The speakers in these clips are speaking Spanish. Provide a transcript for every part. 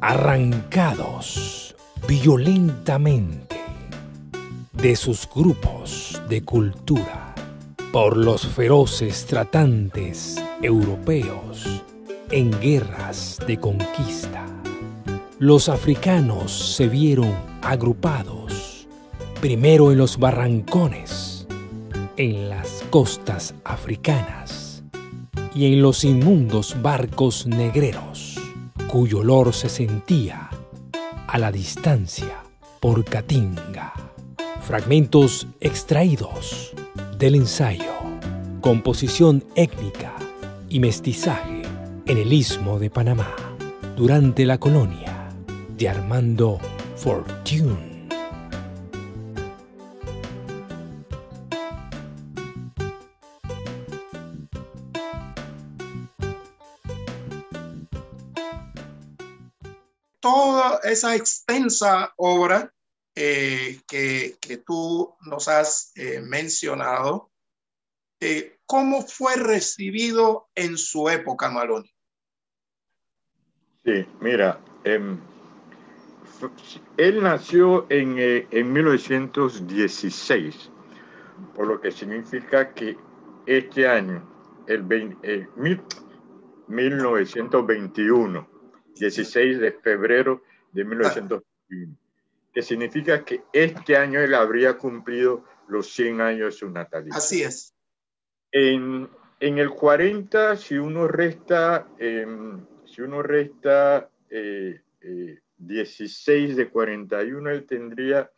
arrancados violentamente de sus grupos de cultura por los feroces tratantes europeos en guerras de conquista. Los africanos se vieron agrupados, primero en los barrancones, en las costas africanas y en los inmundos barcos negreros, cuyo olor se sentía a la distancia por Caatinga. Fragmentos extraídos del ensayo Composición étnica y mestizaje en el Istmo de Panamá durante la colonia de Armando Fortuny. Toda esa extensa obra que tú nos has mencionado, ¿cómo fue recibido en su época, Maloney? Sí, mira, él nació en 1916, por lo que significa que este año, 1921, 16 de febrero de 1921, que significa que este año él habría cumplido los 100 años de su natalicio. Así es. En el 40, si uno resta 16 de 41, él tendría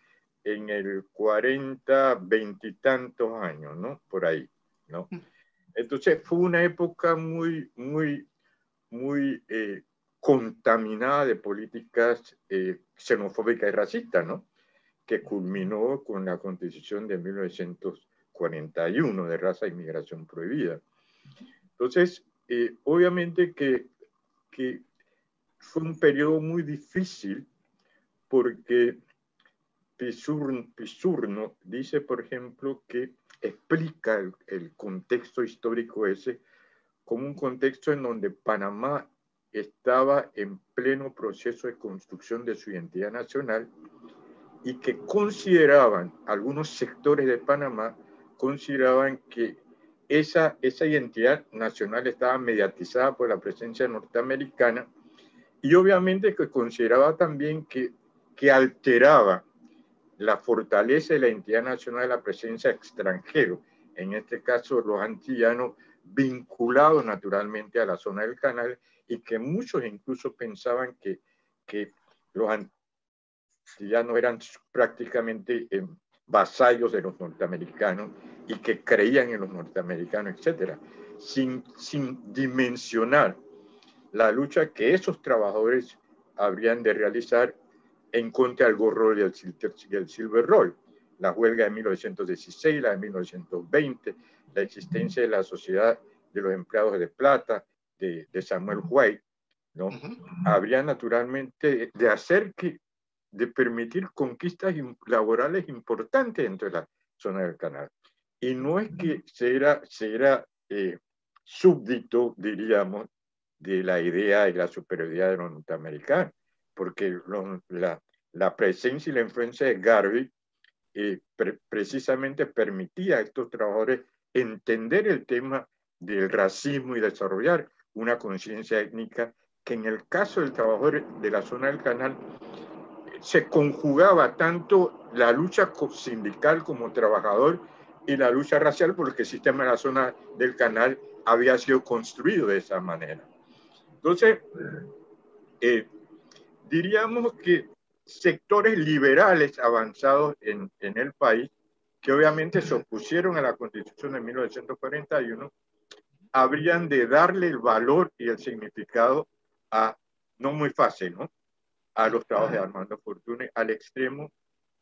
en el 40 veintitantos años, ¿no? Por ahí, ¿no? Entonces fue una época muy contaminada de políticas xenofóbicas y racistas, ¿no? Que culminó con la Constitución de 1941 de raza e inmigración prohibida. Entonces, obviamente que fue un periodo muy difícil porque Pisurno dice, por ejemplo, que explica el contexto histórico ese como un contexto en donde Panamá estaba en pleno proceso de construcción de su identidad nacional y que algunos sectores de Panamá consideraban que esa identidad nacional estaba mediatizada por la presencia norteamericana y obviamente que consideraba también que alteraba la fortaleza de la identidad nacional de la presencia de extranjeros, en este caso los antillanos vinculados naturalmente a la zona del canal y que muchos incluso pensaban que los antillanos eran prácticamente vasallos de los norteamericanos y que creían en los norteamericanos, etc., sin dimensionar la lucha que esos trabajadores habrían de realizar en contra del Gold Roll y el Silver Roll, la huelga de 1916, la de 1920, la existencia de la Sociedad de los Empleados de Plata, de Samuel White, ¿no? Habría naturalmente de permitir conquistas laborales importantes dentro de la zona del canal. Y no es que se era súbdito, diríamos, de la idea de la superioridad de los norteamericanos, porque la presencia y la influencia de Garvey precisamente permitía a estos trabajadores entender el tema del racismo y desarrollar una conciencia étnica que en el caso del trabajador de la zona del canal se conjugaba tanto la lucha sindical como trabajador y la lucha racial porque el sistema de la zona del canal había sido construido de esa manera. Entonces, diríamos que sectores liberales avanzados en el país, que obviamente se opusieron a la Constitución de 1941, habrían de darle el valor y el significado no muy fácil, ¿no?, a los trabajos de Armando Fortuny, al extremo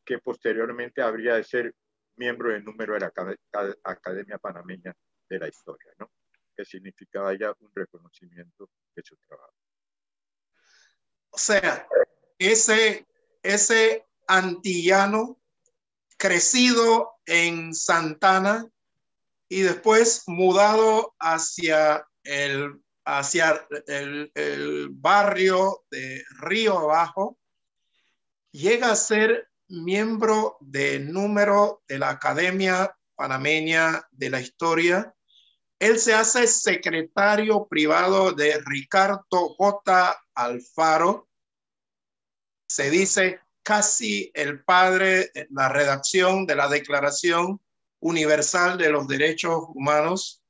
que posteriormente habría de ser miembro del número de la Academia Panameña de la Historia, ¿no?, que significaba ya un reconocimiento de su trabajo. O sea, ese antillano crecido en Santana y después mudado hacia el hacia el barrio de Río Abajo, llega a ser miembro de número de la Academia Panameña de la Historia. Él se hace secretario privado de Ricardo J. Alfaro. Se dice casi el padre de la redacción de la Declaración Universal de los Derechos Humanos.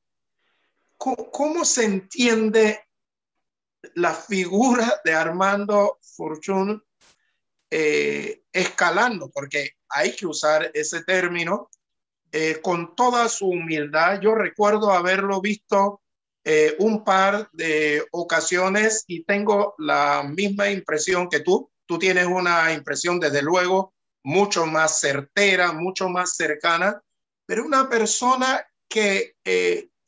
¿Cómo se entiende la figura de Armando Fortuny escalando? Porque hay que usar ese término con toda su humildad. Yo recuerdo haberlo visto un par de ocasiones y tengo la misma impresión que tú. Tú tienes una impresión, desde luego, mucho más certera, mucho más cercana, pero una persona que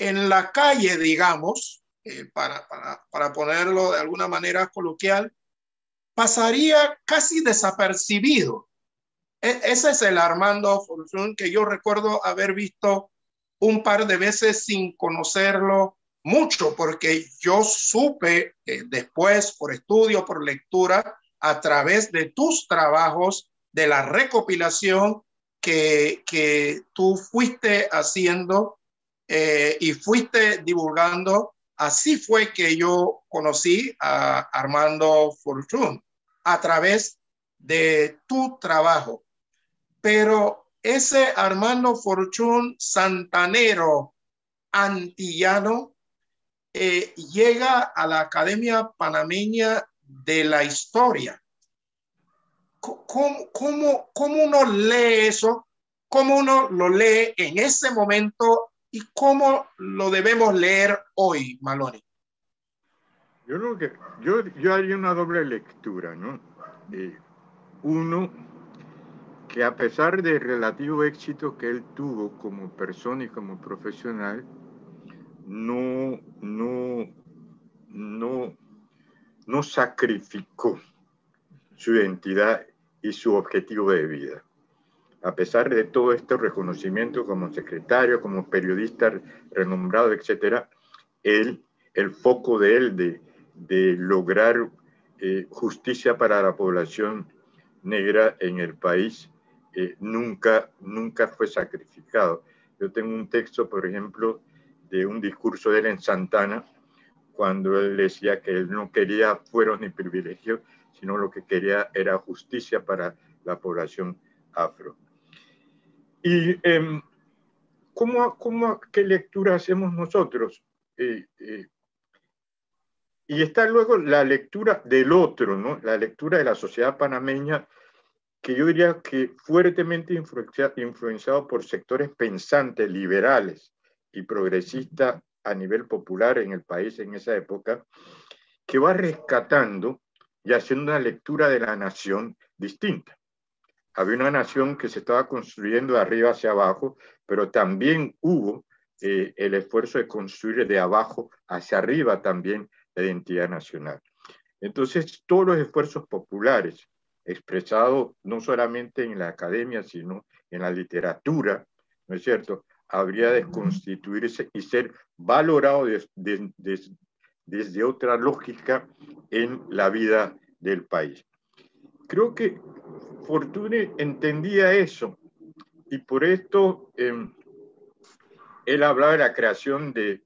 en la calle, digamos, para ponerlo de alguna manera coloquial, pasaría casi desapercibido. Ese es el Armando Fortuny que yo recuerdo haber visto un par de veces sin conocerlo mucho, porque yo supe después, por estudio, por lectura, a través de tus trabajos, de la recopilación que tú fuiste haciendo y fuiste divulgando. Así fue que yo conocí a Armando Fortuny, a través de tu trabajo. Pero ese Armando Fortuny santanero, antillano, llega a la Academia Panameña de la Historia. ¿Cómo uno lee eso? ¿Cómo uno lo lee en ese momento y cómo lo debemos leer hoy, Maloney? Yo haría una doble lectura, ¿no? Uno, que a pesar del relativo éxito que él tuvo como persona y como profesional, no sacrificó su identidad y su objetivo de vida. A pesar de todo este reconocimiento como secretario, como periodista renombrado, etc., el foco de él de lograr justicia para la población negra en el país nunca fue sacrificado. Yo tengo un texto, por ejemplo, de un discurso de él en Santana, cuando él decía que él no quería fueros ni privilegios, sino lo que quería era justicia para la población afro. ¿Y qué lectura hacemos nosotros? Y está luego la lectura del otro, ¿no? La lectura de la sociedad panameña, que yo diría que fuertemente influenciado por sectores pensantes, liberales y progresistas a nivel popular en el país en esa época, que va rescatando y haciendo una lectura de la nación distinta. Había una nación que se estaba construyendo de arriba hacia abajo, pero también hubo el esfuerzo de construir de abajo hacia arriba también la identidad nacional. Entonces, todos los esfuerzos populares, expresados no solamente en la academia, sino en la literatura, ¿no es cierto?, habría de constituirse y ser valorado desde otra lógica en la vida del país. Creo que Fortuny entendía eso y por esto él hablaba de la creación del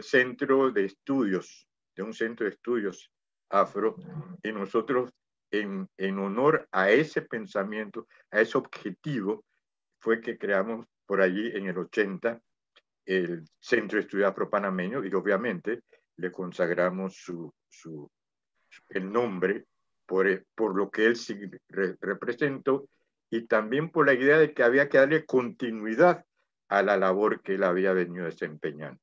centro de estudios, de un centro de estudios afro, y nosotros en honor a ese pensamiento, a ese objetivo, fue que creamos por allí en el 80 el Centro de Estudios Afro-Panameños y obviamente le consagramos el nombre por lo que él representó y también por la idea de que había que darle continuidad a la labor que él había venido desempeñando.